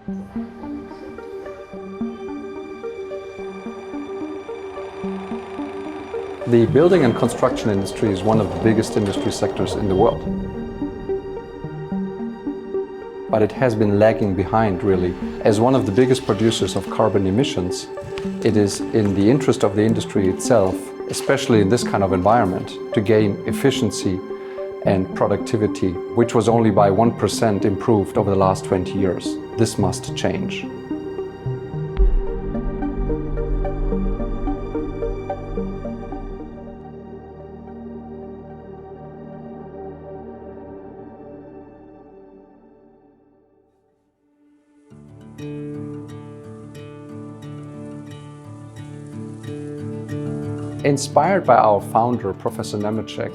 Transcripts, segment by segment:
The building and construction industry is one of the biggest industry sectors in the world. But it has been lagging behind, really. As one of the biggest producers of carbon emissions, it is in the interest of the industry itself, especially in this kind of environment, to gain efficiency and productivity, which was only by 1% improved over the last 20 years. This must change. Inspired by our founder, Professor Nemetschek,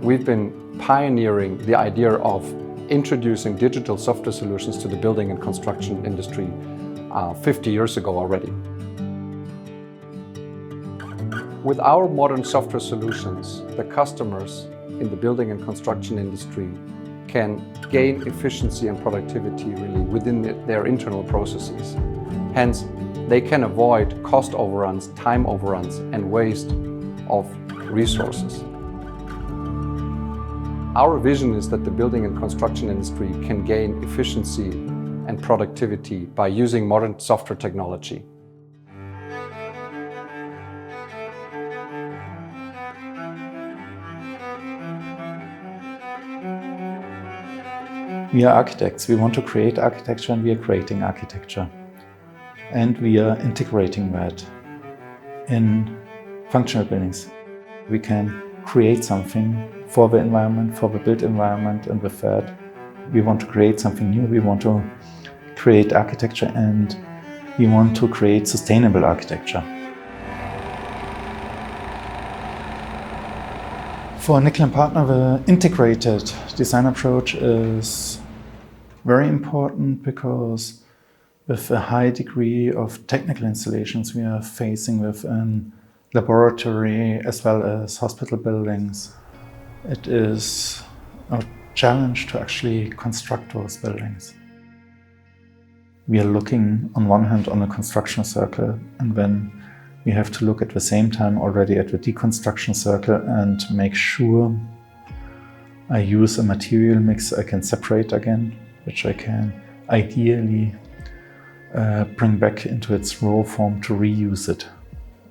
we've been pioneering the idea of introducing digital software solutions to the building and construction industry 50 years ago already. With our modern software solutions, the customers in the building and construction industry can gain efficiency and productivity really within their internal processes. Hence, they can avoid cost overruns, time overruns, and waste of resources. Our vision is that the building and construction industry can gain efficiency and productivity by using modern software technology. We are architects. We want to create architecture and we are creating architecture. And we are integrating that in functional buildings. We can create something for the environment, for the built environment, and with that we want to create something new. We want to create architecture and we want to create sustainable architecture. For Nickel & Partner, the integrated design approach is very important because with a high degree of technical installations we are facing with a laboratory as well as hospital buildings, it is a challenge to actually construct those buildings. We are looking on one hand on the construction circle, and then we have to look at the same time already at the deconstruction circle and make sure I use a material mix I can separate again, which I can ideally bring back into its raw form to reuse it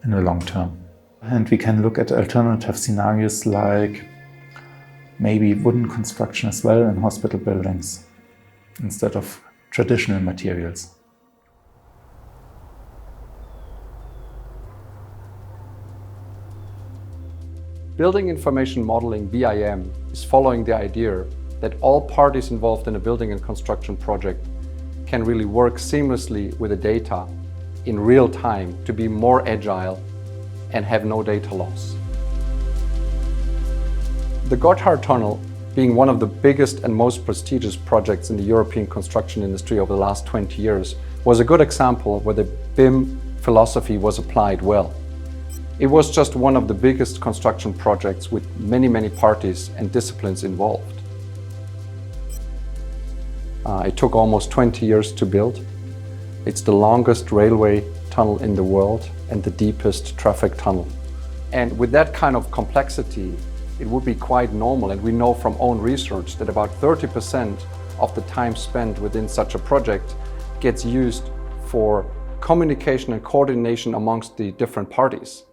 in the long term. And we can look at alternative scenarios like maybe wooden construction as well in hospital buildings instead of traditional materials. Building Information Modeling, BIM, is following the idea that all parties involved in a building and construction project can really work seamlessly with the data in real time to be more agile and have no data loss. The Gotthard Tunnel, being one of the biggest and most prestigious projects in the European construction industry over the last 20 years, was a good example where the BIM philosophy was applied well. It was just one of the biggest construction projects with many parties and disciplines involved. It took almost 20 years to build. It's the longest railway tunnel in the world and the deepest traffic tunnel. And with that kind of complexity, it would be quite normal, and we know from own research that about 30% of the time spent within such a project gets used for communication and coordination amongst the different parties.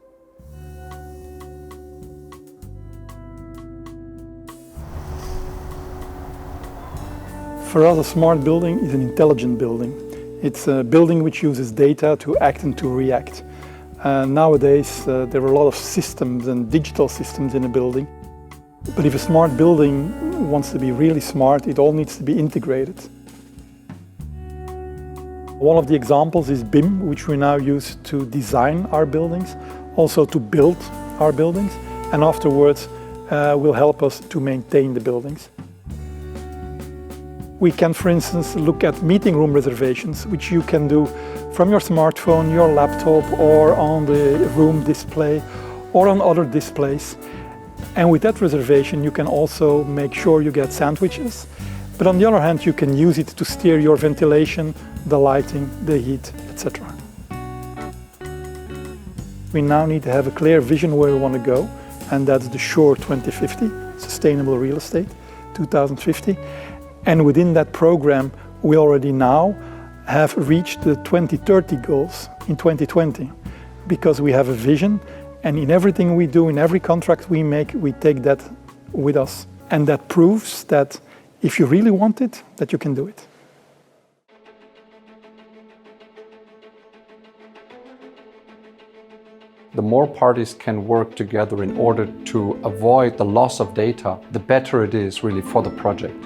For us, a smart building is an intelligent building. It's a building which uses data to act and to react. Nowadays, there are a lot of systems and digital systems in a building. But if a smart building wants to be really smart, it all needs to be integrated. One of the examples is BIM, which we now use to design our buildings, also to build our buildings, and afterwards will help us to maintain the buildings. We can, for instance, look at meeting room reservations, which you can do from your smartphone, your laptop, or on the room display, or on other displays. And with that reservation, you can also make sure you get sandwiches, But on the other hand, you can use it to steer your ventilation, the lighting, the heat, etc. We now need to have a clear vision where we want to go, and that's the SURE 2050, Sustainable Real Estate 2050. And within that program, we already now have reached the 2030 goals in 2020, because we have a vision, and in everything we do, in every contract we make, we take that with us. And that proves that if you really want it, that you can do it. The more parties can work together in order to avoid the loss of data, the better it is really for the project.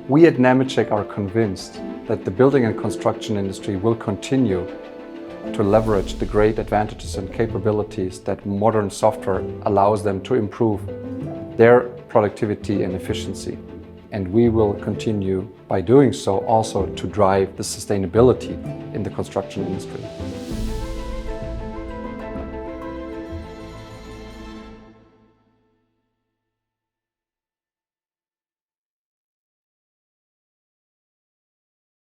We at Nemetschek are convinced that the building and construction industry will continue to leverage the great advantages and capabilities that modern software allows them to improve their productivity and efficiency. And we will continue by doing so also to drive the sustainability in the construction industry.